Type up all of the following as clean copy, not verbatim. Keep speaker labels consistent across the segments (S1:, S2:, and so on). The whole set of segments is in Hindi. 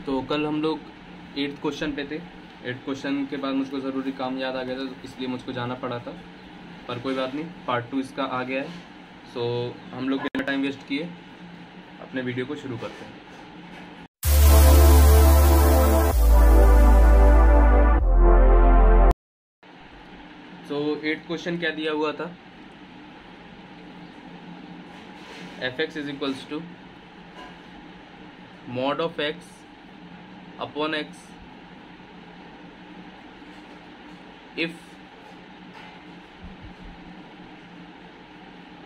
S1: तो कल हम लोग 8th क्वेश्चन पे थे। 8th क्वेश्चन के बाद मुझको ज़रूरी काम याद आ गया था, तो इसलिए मुझको जाना पड़ा था, पर कोई बात नहीं, पार्ट 2 इसका आ गया है। सो हम लोग बिना टाइम वेस्ट किए अपने वीडियो को शुरू करते हैं। तो 8th क्वेश्चन क्या दिया हुआ था, fx is equals to mod of x upon x if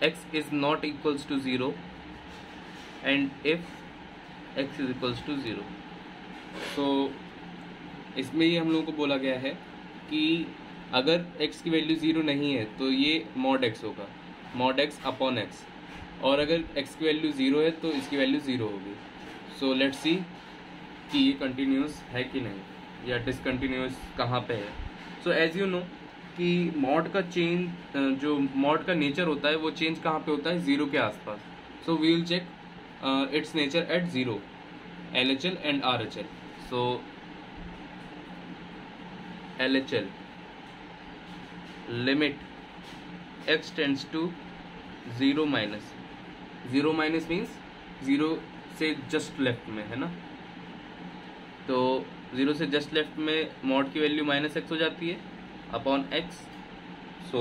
S1: x is not equals to 0 and if x is equals to 0। तो इसमें ही हम लोगों को बोला गया है कि अगर x की वैल्यू 0 नहीं है तो ये mod x होगा, mod x अपॉन x, और अगर x की वैल्यू 0 है तो इसकी वैल्यू 0 होगी। सो लेट्स सी कि ये कंटिन्यूस है कि नहीं या डिसकंटिन्यूस कहाँ पे है। सो एज यू नो कि मॉड का चेंज, जो मॉड का नेचर होता है वो चेंज कहाँ पे होता है, 0 के आसपास। So we will check its nature at 0, LHL and RHL। So LHL limit x tends to 0 minus, 0 minus means 0 से जस्ट लेफ्ट में है ना, तो 0 से जस्ट लेफ्ट में मॉड की वैल्यू -x हो जाती है अपॉन x। सो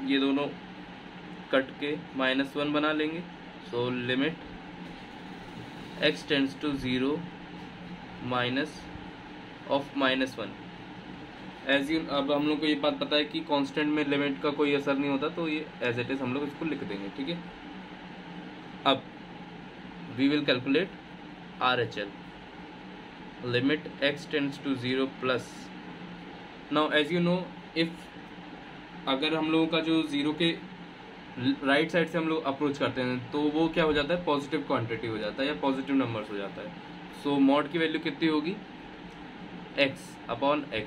S1: ये दोनों कट के -1 बना लेंगे। So limit x tends to 0 minus of -1। As you, अब हम लोग को ये बात पता है कि कांस्टेंट में लिमिट का कोई असर नहीं होता, तो ये एज इट इज हम लोग इसको लिख देंगे, ठीक है। अब we will calculate RHL, limit x tends to 0 plus। now as you know, if अगर हम लोगों का जो 0 के राइट साइड से हम लोग अप्रोच करते हैं तो वो क्या हो जाता है, पॉजिटिव क्वांटिटी हो जाता है या पॉजिटिव नंबर्स हो जाता है। सो मॉड की वैल्यू कितनी होगी, x अपॉन x।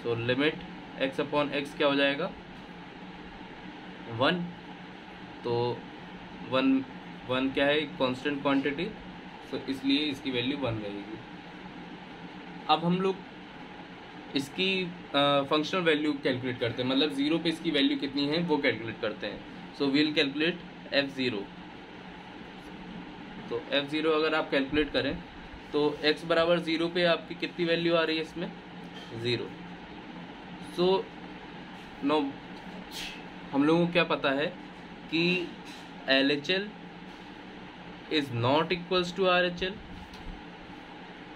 S1: सो लिमिट x अपॉन x क्या हो जाएगा, 1। तो 1 क्या है, कांस्टेंट क्वांटिटी, तो इसलिए इसकी वैल्यू 1 रहेगी। अब हम लोग इसकी फंक्शनल वैल्यू कैलकुलेट करते हैं, मतलब 0 पे इसकी वैल्यू कितनी है वो कैलकुलेट करते हैं। So we'll calculate f0। तो f0 अगर आप कैलकुलेट करें तो x बराबर 0 पे आपकी कितनी वैल्यू आ रही है इसमें, 0। सो नो हम लोगों को क्या पता है कि LHL is not equals to RHL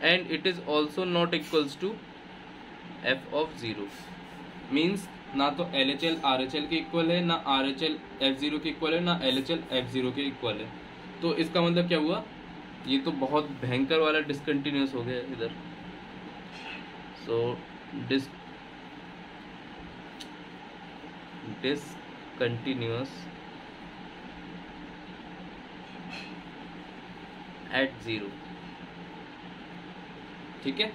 S1: and it is also not equals to f of 0। Means ना तो LHL RHL के इक्वल है, ना RHL f0 के इक्वल है, ना LHL f0 के इक्वल है। तो इसका मतलब क्या हुआ, ये तो बहुत भयंकर वाला डिसकंटिन्यूस हो गया इधर। सो डिसकंटिन्यूस at 0, ठीक है।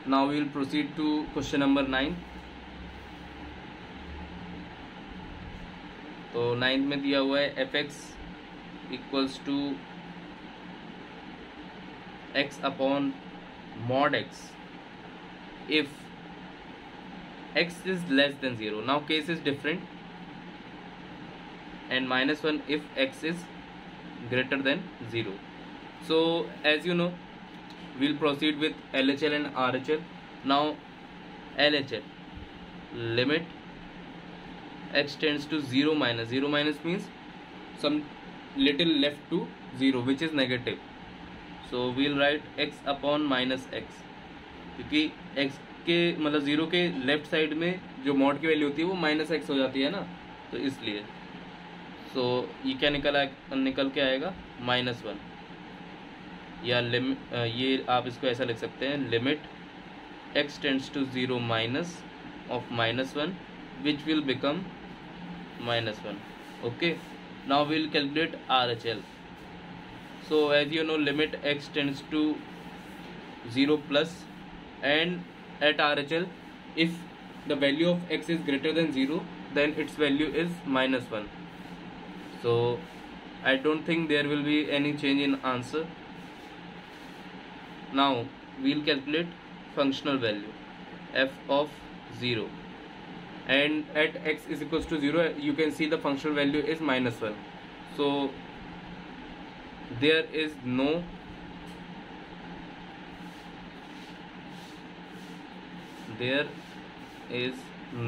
S1: Now we will proceed to question number 9। तो 9th में दिया हुआ है fx इक्वल्स टू x अपॉन mod x if x is less than 0। now case is different, and -1 if x is greater than 0। so as you know, we'll proceed with LHL and RHL। now LHL limit x tends to 0 minus, 0 minus means some little left to 0 which is negative। so we'll write x upon minus x, क्योंकि x के मतलब 0 के लेफ्ट साइड में जो मॉड की वैल्यू होती है वो -x हो जाती है ना, तो इसलिए। सो ये क्या निकल के आएगा, -1, या ये आप इसको ऐसा लिख सकते हैं, limit x tends to 0 minus of -1 which will become -1। Okay, now we will calculate RHL। So as you know, limit x tends to 0 plus, and at RHL if the value of x is greater than 0 then its value is -1। so I don't think there will be any change in answer। Now we'll calculate functional value f of 0, and at x is equals to 0 you can see the functional value is -1. So there is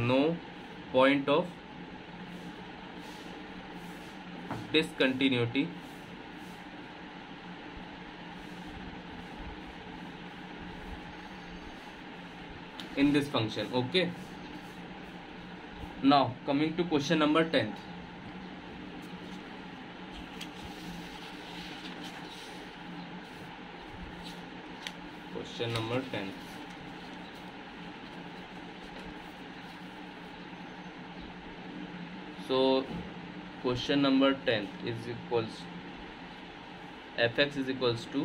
S1: no point of discontinuity in this function. Okay, now coming to question number 10. Question number 10. So question number 10 is equals fx is equals to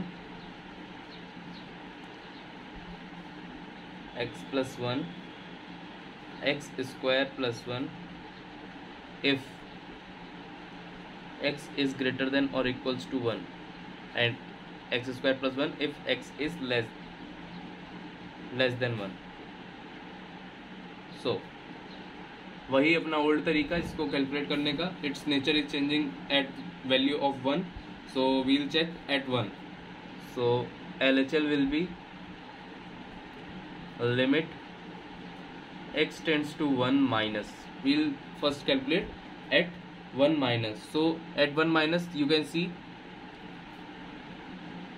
S1: x plus 1 x square plus 1 if x is greater than or equals to 1, and x square plus 1 if x is less than 1. So वही अपना ओल्ड तरीका इसको कैलकुलेट करने का. Its nature is changing at value of 1, so we'll check at 1. So LHL will be limit x tends to 1 minus. We'll first calculate at 1 minus. So at 1 minus you can see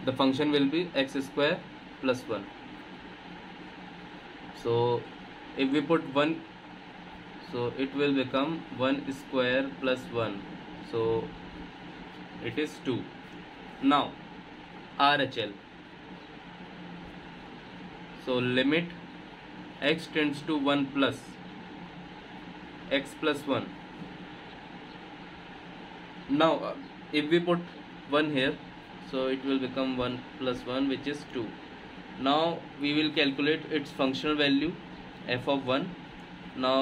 S1: the function will be x square plus 1. So if we put 1, so it will become 1 square plus 1, so it is 2. Now RHL, so limit x tends to 1 plus x plus 1. Now if we put 1 here, so it will become 1 plus 1 which is 2. Now we will calculate its functional value f of 1. Now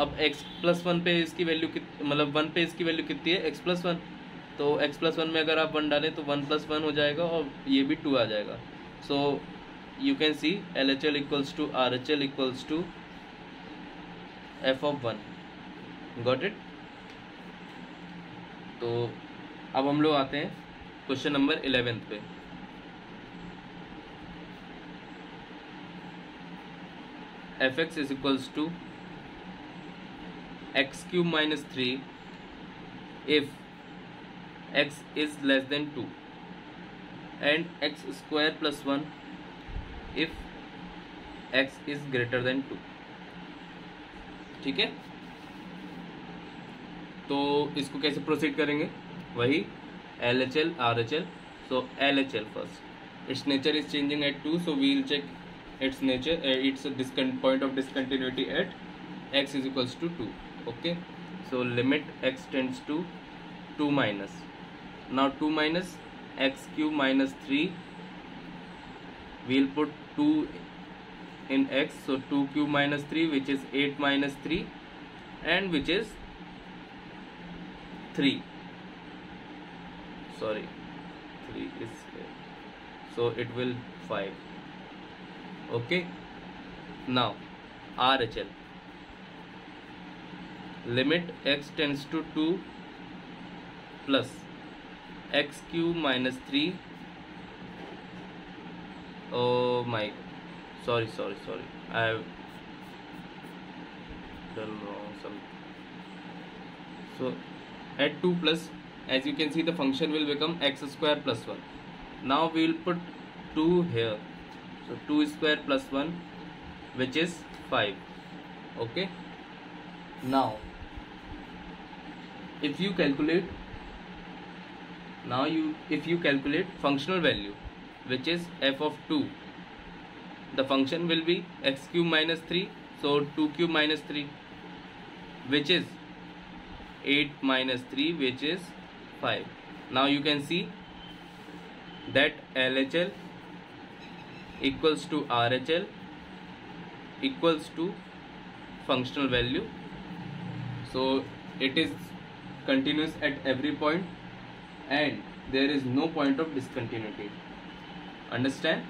S1: अब x प्लस 1 पे इसकी वैल्यू मतलब 1 पे इसकी वैल्यू कितनी है, x प्लस 1. तो x प्लस 1 में अगर आप 1 डालें तो 1 प्लस 1 हो जाएगा और ये भी 2 आ जाएगा. So you can see LHL equals to RHL equals to f of 1. Got it. तो अब हम लोग आते हैं क्वेश्चन नंबर 11 पे. fx is equals to x cube minus 3 if x is less than 2, and x square plus 1 if x is greater than 2. ठीक है, तो इसको कैसे प्रोसीड करेंगे, वही LHL RHL. so LHL first, its nature is changing at 2, so we will check its nature, its point of discontinuity at x is equals to 2. Okay, so limit x tends to 2 minus. Now 2 minus x cube minus 3, we'll put 2 in x, so 2 cube minus 3 which is 8 minus 3, and which is 3, sorry 3 is here, so it will 5. Okay, now RHL, limit x tends to 2 plus x cube minus 3. Oh my, sorry I have done wrong something. So at 2 plus, as you can see the function will become x square plus 1. Now we will put 2 here, so 2 square plus 1 which is 5. Okay, now if you calculate functional value which is f of 2, the function will be x cube minus 3, so 2 cube minus 3 which is 8 minus 3 which is 5. Now you can see that LHL equals to RHL equals to functional value, so it is continuous at every point, and there is no point of discontinuity. Understand?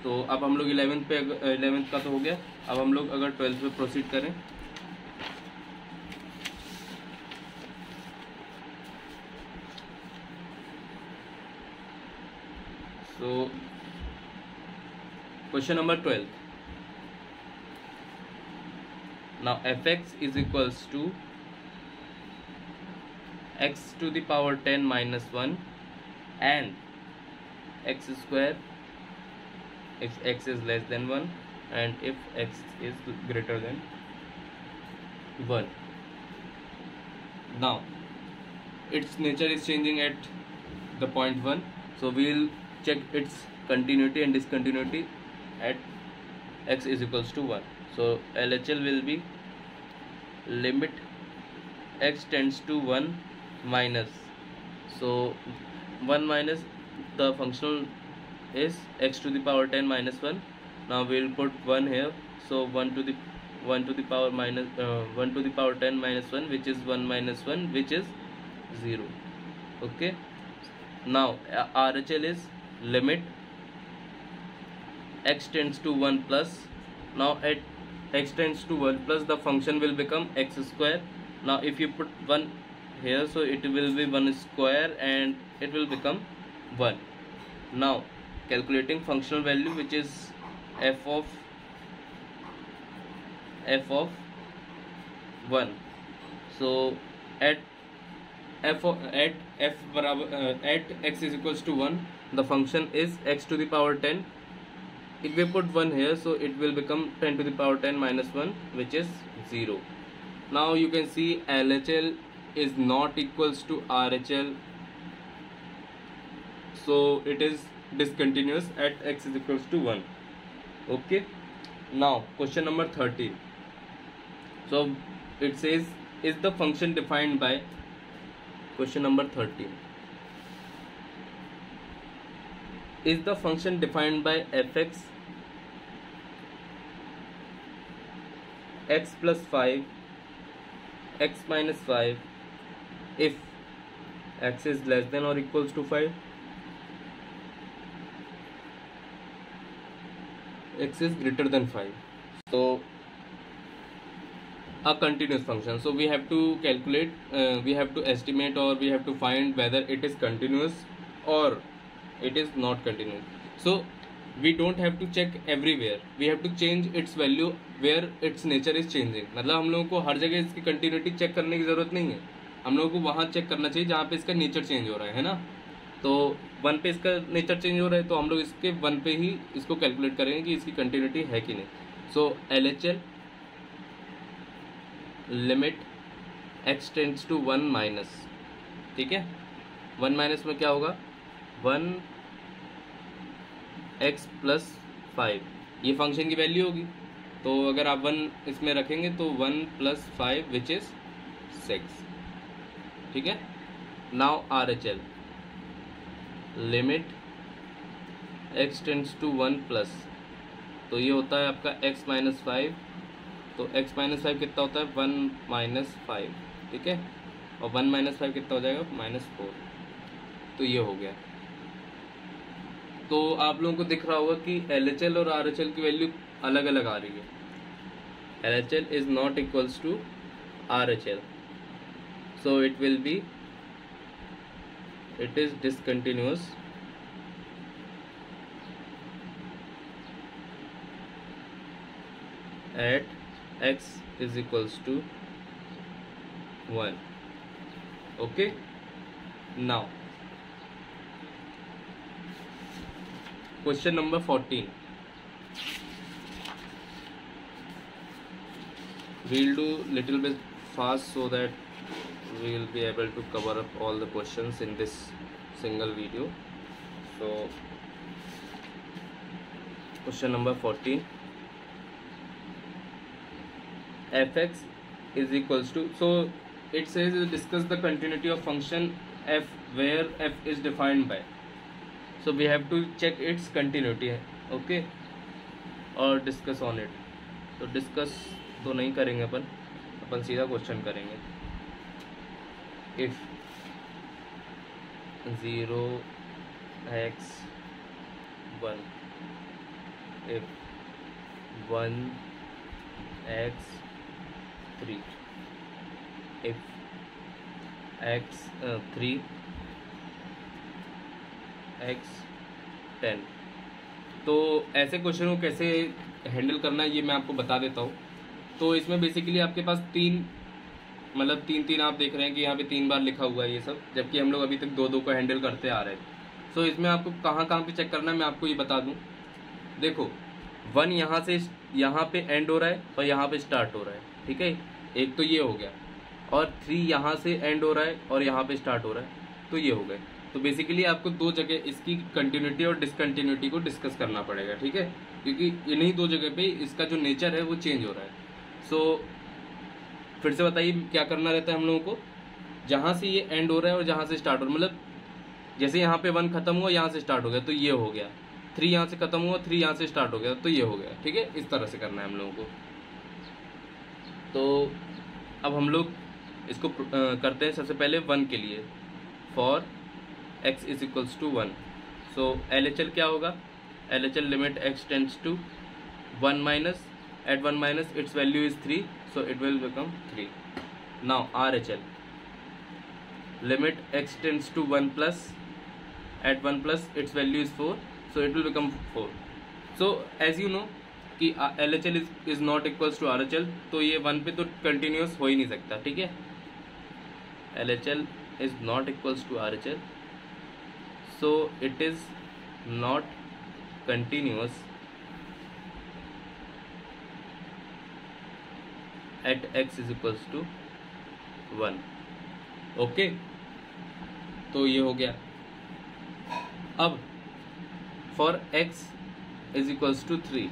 S1: तो अब हम लोग 11th का तो हो गया. अब हम लोग अगर 12th पे प्रोसीड करें, so question number 12. Now fx is equals to x to the power 10 minus 1 and x square if x is less than 1 and if x is greater than 1. Now its nature is changing at the point 1, so we will check its continuity and discontinuity at x is equals to 1. So LHL will be limit x tends to 1 minus, so 1 minus the functional is x to the power 10 minus 1. Now we will put 1 here, so 1 to the power minus 1 to the power 10 minus 1, which is 1 minus 1, which is 0. Okay, now RHL is limit x tends to 1 plus. Now at x tends to 1 plus, the function will become x square. Now if you put 1 here, so it will be 1 square and it will become 1. Now calculating functional value, which is f of 1. So at x is equals to 1, the function is x to the power 10. If we put 1 here, so it will become 10 to the power 10 minus 1, which is 0. Now you can see LHL is not equals to RHL, so it is discontinuous at x is equals to 1. Okay, now question number 13. So it says, is the function defined by, question number 13, is the function defined by fx x plus 5 x minus 5 if x is less than or equals to 5, x is greater than 5. So a continuous function, so we have to calculate, we have to estimate, or we have to find whether it is continuous or it is not continuous. So we don't have to check everywhere, we have to change its value where its nature is changing. मतलब हम लोगों को हर जगह इसकी कंटिन्यूटी चेक करने की ज़रूरत नहीं है, हम लोगों को वहाँ चेक करना चाहिए जहाँ पे इसका नेचर चेंज हो रहा है ना. तो 1 पे इसका नेचर चेंज हो रहा है, तो हम लोग इसके 1 पे ही इसको कैलकुलेट करेंगे कि इसकी कंटिन्यूटी है कि नहीं. So LHL limit x tends to 1 minus, ठीक है. 1 माइनस में क्या होगा, 1 x प्लस 5, ये फंक्शन की वैल्यू होगी. तो अगर आप 1 इसमें रखेंगे तो 1 प्लस 5 विच इज 6, ठीक है. Now RHL limit x tends to 1 plus, तो ये होता है आपका x माइनस 5. तो x माइनस 5 कितना होता है, 1 माइनस 5, ठीक है. और 1 माइनस 5 कितना हो जाएगा, -4. तो ये हो गया. तो आप लोगों को दिख रहा होगा कि LHL और RHL की वैल्यू अलग अलग आ रही है. LHL is not equals to RHL, so it will be, it is discontinuous at x is equals to 1. Okay, now question number 14. We'll do little bit fast so that we will be able to cover up all the questions in this single video. So question number 14, fx is equals to, so it says discuss the continuity of function f where f is defined by, so we have to check its continuity, okay, और discuss on it. तो discuss तो नहीं करेंगे अपन सीधा क्वेश्चन करेंगे. if 0 x 1 if 1 x 3 if x 3 x 10। तो ऐसे क्वेश्चन को कैसे हैंडल करना है ये मैं आपको बता देता हूँ। तो इसमें बेसिकली आपके पास तीन आप देख रहे हैं कि यहाँ पे 3 बार लिखा हुआ है ये सब, जबकि हम लोग अभी तक 2 को हैंडल करते आ रहे हैं। सो इसमें आपको कहाँ पे चेक करना है मैं आपको ये बता दूँ। देखो 1 यहाँ से यहाँ पे एंड हो रहा है और यहाँ पे स्टार्ट हो रहा है, ठीक है, एक तो ये हो गया, और 3 यहाँ से एंड हो रहा है और यहाँ पे स्टार्ट हो रहा है, तो ये हो गए। तो बेसिकली आपको 2 जगह इसकी कंटिन्यूटी और डिसकंटिन्यूटी को डिस्कस करना पड़ेगा, ठीक है, क्योंकि इन्हीं 2 जगह पे इसका जो नेचर है वो चेंज हो रहा है। सो फिर से बताइए क्या करना रहता है हम लोगों को। जहाँ से ये एंड हो रहा है और जहाँ से स्टार्ट हो रहा है, मतलब जैसे यहाँ पे 1 खत्म हुआ यहाँ से स्टार्ट हो गया तो ये हो गया, 3 यहाँ से खत्म हुआ 3 यहाँ से स्टार्ट हो गया तो ये हो गया, ठीक है। इस तरह से करना है हम लोगों को। तो अब हम लोग इसको करते हैं सबसे पहले 1 के लिए, for x is equals to 1। So LHL क्या होगा, LHL limit x tends to 1 minus, at 1 minus its value is 3, so it will become 3. Now RHL limit x tends to 1 plus, at 1 plus its value is 4, so it will become 4. So as you know कि LHL is not equals to RHL, तो ये 1 पे तो कंटिन्यूस हो ही नहीं सकता, ठीक है। LHL is not equals to RHL, so it is not continuous at x is equals to 1। Okay, तो ये हो गया। अब for x is equals to 3,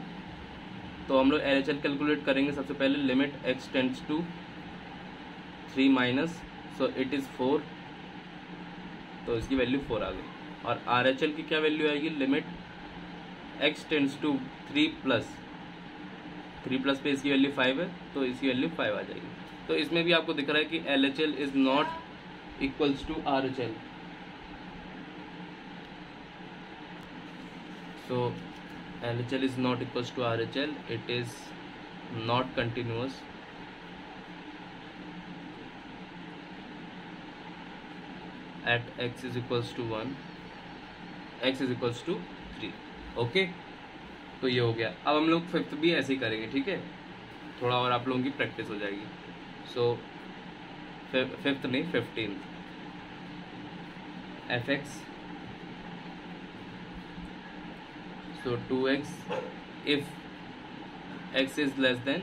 S1: तो हम लोग LHL कैलकुलेट करेंगे। सबसे पहले limit x tends to 3 minus, so it is 4, तो इसकी वैल्यू 4 आ गई। और RHL की क्या वैल्यू आएगी, limit x tends to 3 plus, 3 plus पे इसकी वैल्यू 5 है तो इसकी वैल्यू 5 आ जाएगी। तो इसमें भी आपको दिख रहा है कि LHL is not equals to RHL। So LHL is not equals to RHL, it is not continuous at x is equals to 1, x is equals to 3। Okay, तो ये हो गया। अब हम लोग 5th भी ऐसे ही करेंगे, ठीक है, थोड़ा और आप लोगों की प्रैक्टिस हो जाएगी। सो 5th नहीं 15th, fx, so 2x if x is less than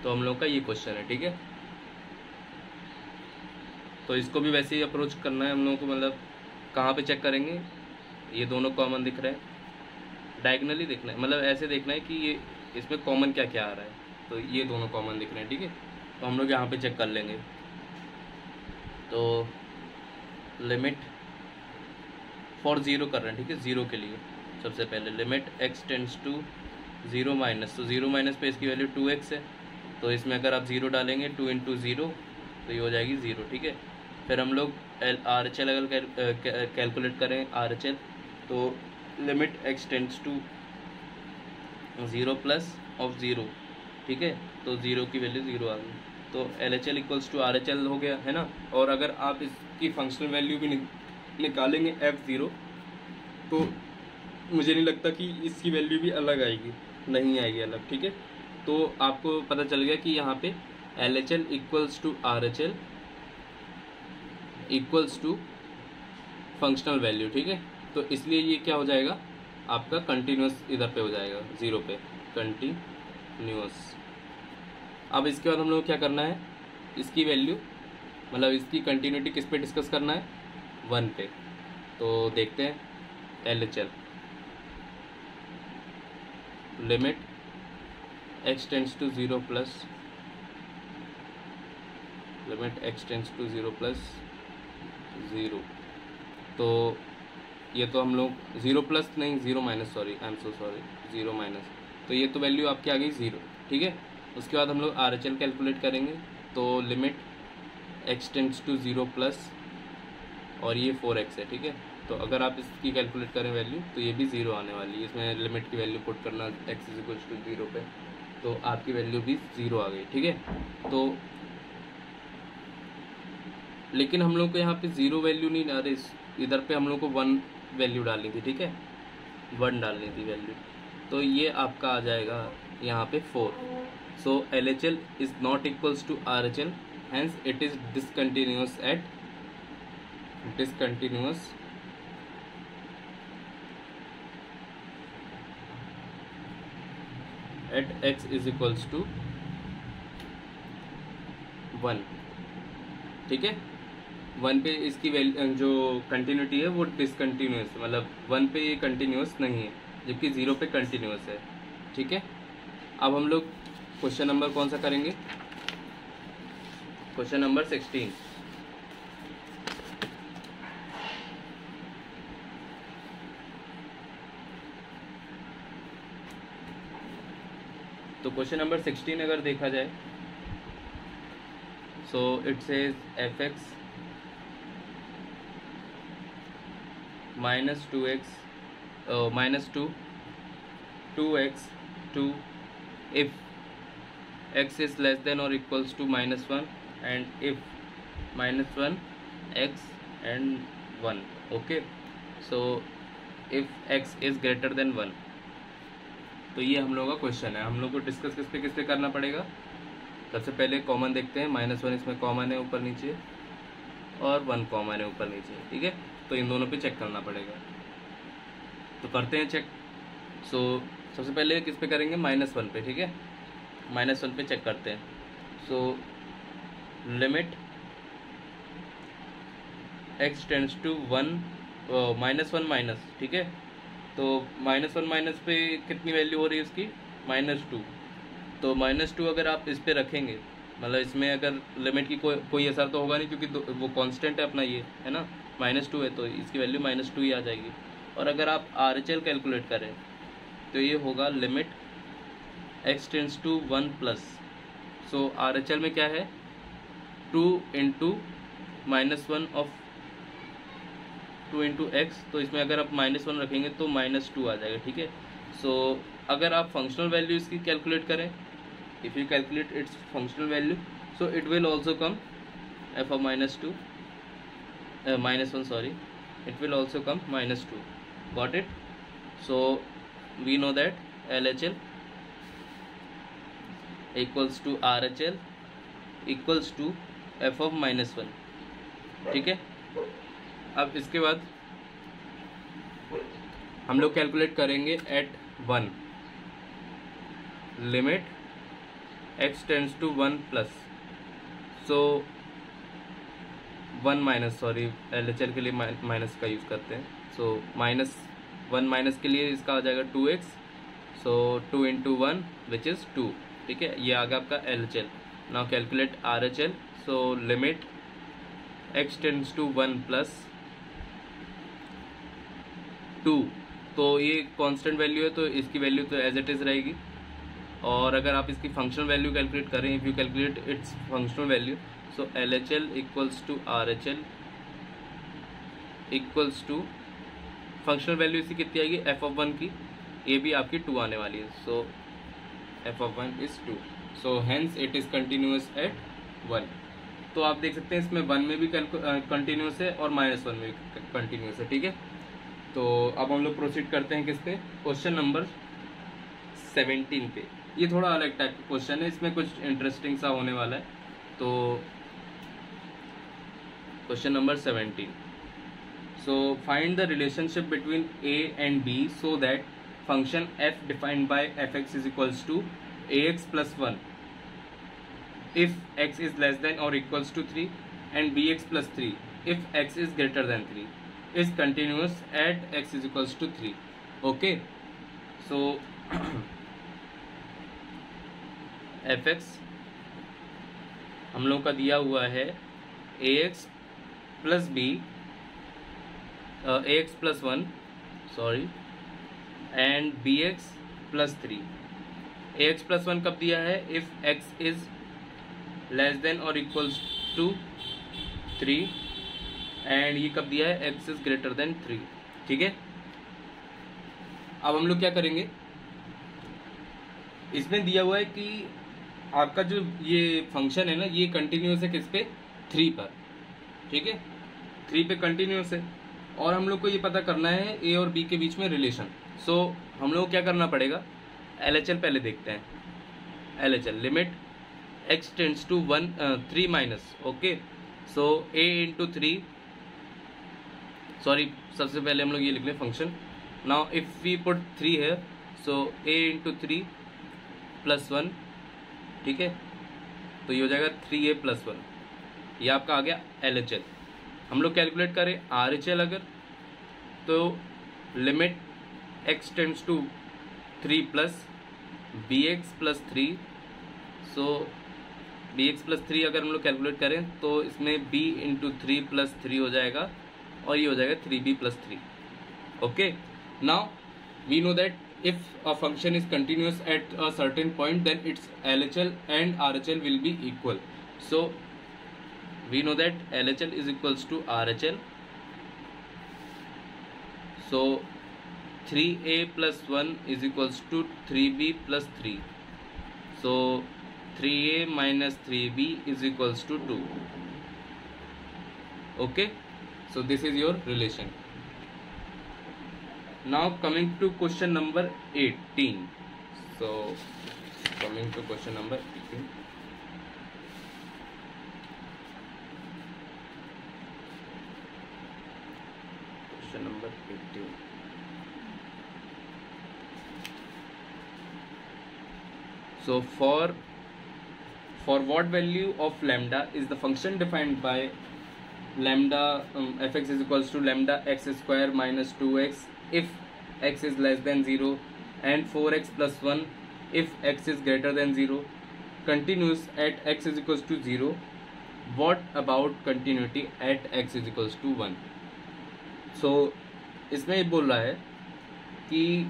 S1: तो हम लोग का ये क्वेश्चन है, ठीक है। तो इसको भी वैसे ही अप्रोच करना है हम लोगों को, मतलब कहाँ पे चेक करेंगे, ये दोनों कॉमन दिख रहे हैं, डायगनली देखना है, मतलब ऐसे देखना है कि ये इसमें कॉमन क्या क्या आ रहा है, तो ये दोनों कॉमन दिख रहे हैं, ठीक है। तो हम लोग यहाँ पे चेक कर लेंगे। तो लिमिट फॉर 0 कर रहे हैं, ठीक है, 0 के लिए सबसे पहले limit x tends to 0 minus, तो 0 माइनस पे इसकी वैल्यू 2x है, तो इसमें अगर आप 0 डालेंगे 2 इंटू 0 तो ये हो जाएगी 0, ठीक है। फिर हम लोग RHL अगर कैलकुलेट करें RHL, तो limit x tends to 0 plus of 0, ठीक है, तो 0 की वैल्यू 0 आ गई, तो LHL इक्वल्स टू RHL हो गया, है ना। और अगर आप इसकी फंक्शनल वैल्यू भी निकालेंगे f0, तो मुझे नहीं लगता कि इसकी वैल्यू भी अलग आएगी, नहीं आएगी अलग, ठीक है। तो आपको पता चल गया कि यहाँ पे LHL equals to RHL equals to functional value, ठीक है। तो इसलिए ये क्या हो जाएगा आपका कंटिन्यूस, इधर पे हो जाएगा 0 पे कंटिन्यूस। अब इसके बाद हम लोग क्या करना है, इसकी वैल्यू मतलब इसकी कंटिन्यूटी किस पे डिस्कस करना है, 1 पे। तो देखते हैं LHL limit x tends to 0 plus limit x tends to 0 plus 0। तो ये तो हम लोग 0 प्लस नहीं 0 minus, sorry I am so sorry, 0 minus, तो ये तो वैल्यू आपकी आ गई 0, ठीक है। उसके बाद हम लोग RHL कैलकुलेट करेंगे, तो limit x tends to 0 plus और ये 4x है, ठीक है। तो अगर आप इसकी कैलकुलेट करें वैल्यू तो ये भी 0 आने वाली है, इसमें लिमिट की वैल्यू पुट करना x इज इक्वल टू 0 पे, तो आपकी वैल्यू भी 0 आ गई, ठीक है। तो लेकिन हम लोग को यहाँ पे 0 वैल्यू नहीं आ रही, इधर पे हम लोग को 1 वैल्यू डालनी थी, ठीक है, 1 डालनी थी वैल्यू, तो ये आपका आ जाएगा यहाँ पे 4। So LHL is not equals to RHL, hence it is discontinuous at x is equals to 1, ठीक है। 1 पे इसकी जो कंटिन्यूटी है वो डिसकंटिन्यूअस, मतलब 1 पे ये कंटिन्यूअस नहीं है, जबकि 0 पे कंटिन्यूअस है, ठीक है। अब हम लोग क्वेश्चन नंबर कौन सा करेंगे, क्वेश्चन नंबर 16। तो क्वेश्चन नंबर 16 अगर देखा जाए, so it says fx minus 2x minus 2x 2 if x is less than or equals to -1 and if -1 x and 1, okay, so if x is greater than 1। तो ये हम लोग का क्वेश्चन है, हम लोग को डिस्कस किस पे करना पड़ेगा। सबसे पहले कॉमन देखते हैं, -1 इसमें कॉमन है ऊपर नीचे और 1 कॉमन है ऊपर नीचे, ठीक है। तो इन दोनों पे चेक करना पड़ेगा, तो करते हैं चेक। सो सबसे पहले किस पे करेंगे, -1 पे, ठीक है, -1 पे चेक करते हैं। So limit x tends to 1 -1 minus, ठीक है। तो -1 माइनस पे कितनी वैल्यू हो रही है उसकी, -2। तो -2 अगर आप इस पे रखेंगे, मतलब इसमें अगर लिमिट की कोई असर तो होगा नहीं, क्योंकि वो कांस्टेंट है अपना, ये है ना, -2 है, तो इसकी वैल्यू -2 ही आ जाएगी। और अगर आप RHL कैलकुलेट करें तो ये होगा limit x tends to 1 plus, so RHL में क्या है, 2 इंटू -1 ऑफ 2 इंटू एक्स, तो इसमें अगर आप -1 रखेंगे तो -2 आ जाएगा, ठीक है। सो अगर आप फंक्शनल वैल्यू इसकी कैलकुलेट करें, if you calculate its functional value, so it will also come f of -2 -1, sorry, it will also come -2, got it। so we know that LHL equals to RHL equals to f of -1, ठीक है। अब इसके बाद हम लोग कैलकुलेट करेंगे at 1 limit x tends to 1 plus, so 1 minus, sorry LHL के लिए माइनस का यूज़ करते हैं, सो -1 माइनस के लिए इसका आ जाएगा 2x, so 2 into 1 which is 2, ठीक है। ये आ गया आपका LHL। Now calculate RHL, so limit x tends to 1 plus 2, तो ये कांस्टेंट वैल्यू है, तो इसकी वैल्यू तो एज इट इज़ रहेगी। और अगर आप इसकी फंक्शनल वैल्यू कैलकुलेट करें, if you calculate its functional value, so LHL equals to RHL equals to functional value इसकी कितनी आएगी, f of 1 की, ये भी आपकी 2 आने वाली है, so f of 1 is 2, so hence it is continuous at 1। तो आप देख सकते हैं इसमें 1 में भी कंटिन्यूअस है और -1 में भी कंटिन्यूअस है, ठीक है। तो अब हम लोग प्रोसीड करते हैं किस पे, क्वेश्चन नंबर 17 पे। ये थोड़ा अलग टाइप का क्वेश्चन है, इसमें कुछ इंटरेस्टिंग सा होने वाला है। तो question number 17, so find the relationship between a and b so that function f defined by fx is equals to ax plus 1 if x is less than or equals to 3 and bx plus 3 if x is greater than 3 is continuous at x is equals to 3, okay। so F X हम लोग का दिया हुआ है A X plus B, A X plus 1 sorry and B X plus 3। A X plus 1 कब दिया है? If X is less than और इक्वल्स टू 3, एंड ये कब दिया है? X is greater than 3। ठीक है, अब हम लोग क्या करेंगे, इसमें दिया हुआ है कि आपका जो ये फंक्शन है ना, ये कंटिन्यूस है किस पे? 3 पर। ठीक है, 3 पे कंटिन्यूस है, और हम लोग को ये पता करना है ए और बी के बीच में रिलेशन। सो हम लोग को क्या करना पड़ेगा? LHL पहले देखते हैं। LHL limit x tends to 3 minus, okay. So a into 3, sorry सबसे पहले हम लोग ये लिख लें function. Now if we put 3 है, सो a इंटू 3 प्लस 1, ठीक है, तो ये हो जाएगा 3a प्लस 1। ये आपका आ गया LHL। हम लोग कैलकुलेट करें RHL अगर, तो limit x tends to 3 plus bx plus 3। So bx plus 3 अगर हम लोग कैलकुलेट करें तो इसमें b इंटू 3 प्लस 3 हो जाएगा, और ये हो जाएगा 3b plus 3। Okay, now we know that if a function is continuous at a certain point, then its LHL and RHL will be equal. So we know that LHL is equals to RHL. So 3a plus 1 is equals to 3b plus 3. So 3a minus 3b is equals to 2. Okay, so this is your relation. Now coming to question number 18. So coming to question number 18. Question number 18. So for what value of lambda is the function defined by lambda fx is equals to lambda x square minus 2x if x is less than 0 and 4x plus 1 if x is greater than 0, continuous at x is equals to 0, what about continuity at x is equals to 1? So इसमें ये बोल रहा है कि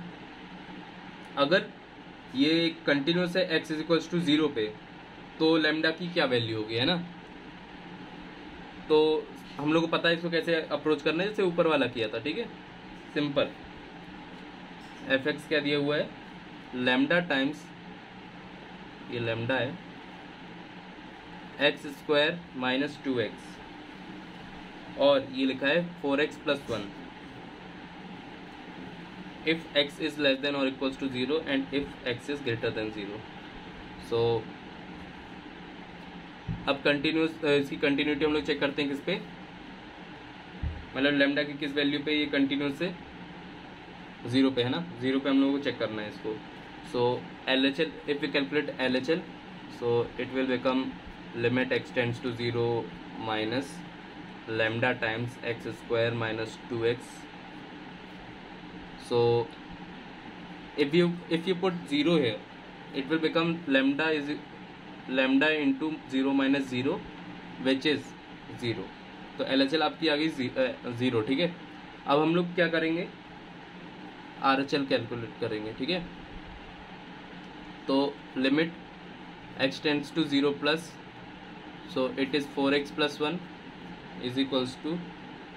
S1: अगर ये कंटिन्यूस है x is equals to 0 पे, तो लैम्डा की क्या वैल्यू होगी, है ना। तो हम लोग को पता है इसको कैसे अप्रोच करना है, जैसे ऊपर वाला किया था। ठीक है, सिंपल। एफ एक्स क्या दिया हुआ है? लैम्डा टाइम्स, ये लैम्डा है, एक्स स्क्वायर माइनस 2x, और ये लिखा है 4x plus 1 if x is less than और equals to 0 and if x is greater than 0। So अब कंटिन्यूस इसकी कंटिन्यूटी हम लोग चेक करते हैं किस पे, मतलब लैम्डा की किस वैल्यू पे ये कंटिन्यूस है? 0 पे, है ना। 0 पे हम लोगों को चेक करना है इसको। So LHL, if we calculate LHL, so it will become limit x tends to 0 minus lambda times x square minus 2x। So if you put 0 here, it will become lambda into 0 minus 0 which is 0। तो LHL आपकी आ गई 0। ठीक है, अब हम लोग क्या करेंगे? RHL कैलकुलेट करेंगे। ठीक है, तो limit x tends to 0 plus, so it is 4x plus 1 is equals to,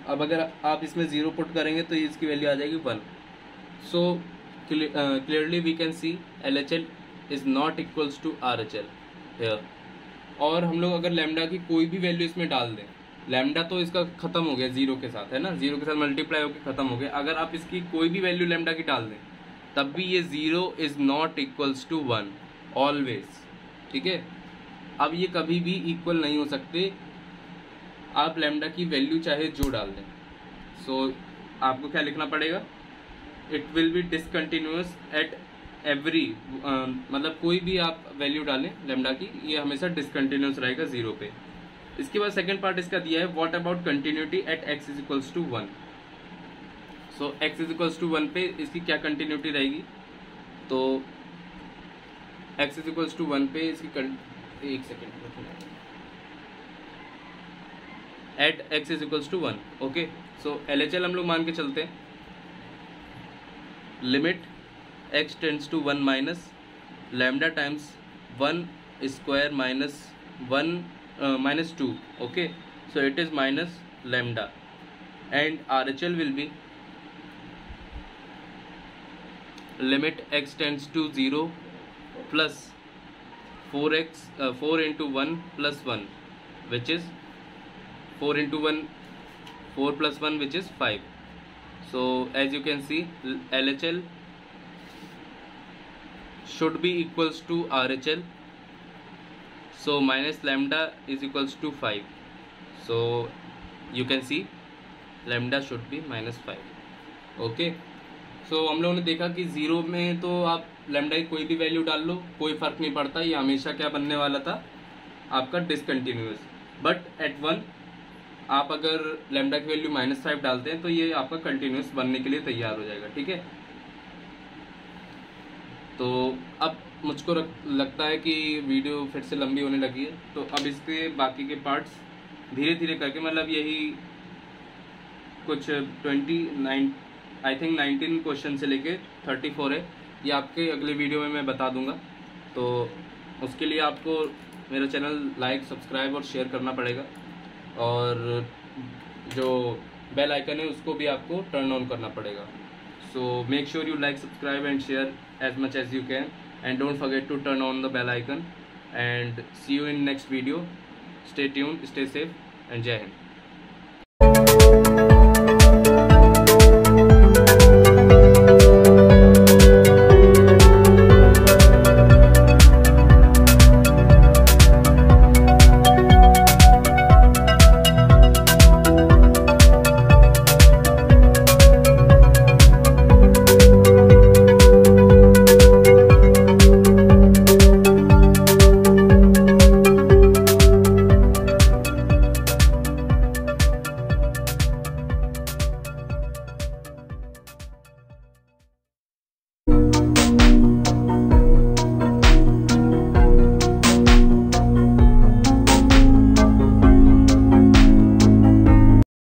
S1: अब अगर आप इसमें 0 पुट करेंगे तो इसकी वैल्यू आ जाएगी 1। So clearly we can see LHL is not equals to RHL here. और हम लोग अगर लैम्डा की कोई भी वैल्यू इसमें डाल दें, लैम्डा तो इसका खत्म हो गया 0 के साथ, है ना, 0 के साथ मल्टीप्लाई होकर खत्म हो गया। अगर आप इसकी कोई भी वैल्यू लैम्डा की डाल दें, तब भी ये 0 is not equals to 1 always. ठीक है, अब ये कभी भी इक्वल नहीं हो सकते, आप लैम्डा की वैल्यू चाहे जो डाल दें। सो आपको क्या लिखना पड़ेगा? It will be discontinuous at every, मतलब कोई भी आप वैल्यू डालें लैम्डा की, ये हमेशा डिसकंटिन्यूअस रहेगा 0 पे। इसके बाद सेकंड पार्ट इसका दिया है, what about continuity at x is equals to 1। So x is equals to 1 पे इसकी क्या कंटिन्यूटी रहेगी? तो x इज इक्वल्स टू 1 पे इसकी एक second, at x is equals to 1। Okay, so LHL हम लोग मान के चलते हैं, limit x tends to 1 minus lambda times 1 square minus 1 minus 2। Okay, so it is minus lambda and RHL will be limit x tends to 0 plus 4 into 1 plus 1 which is 4 into 1 4 plus 1 which is 5. So as you can see LHL should be equals to RHL, so minus lambda is equals to 5. So you can see lambda should be minus 5. Okay, सो हम लोगों ने देखा कि 0 में तो आप लैम्डा की कोई भी वैल्यू डाल लो, कोई फर्क नहीं पड़ता, ये हमेशा क्या बनने वाला था आपका डिसकंटिन्यूअस। बट एट 1 आप अगर लैम्डा की वैल्यू -5 डालते हैं तो ये आपका कंटिन्यूअस बनने के लिए तैयार हो जाएगा। ठीक है, तो अब मुझको लगता है कि वीडियो फिर से लंबी होने लगी है, तो अब इसके बाकी के पार्ट्स धीरे धीरे करके, मतलब यही कुछ 29 आई थिंक 19 क्वेश्चन से लेके 34 है, ये आपके अगले वीडियो में मैं बता दूंगा। तो उसके लिए आपको मेरा चैनल लाइक, सब्सक्राइब और शेयर करना पड़ेगा, और जो बेल आइकन है उसको भी आपको टर्न ऑन करना पड़ेगा। So make sure you like, subscribe and share as much as you can, and don't forget to turn on the bell icon, and see you in next video. Stay tuned, stay safe, and Jai Hind.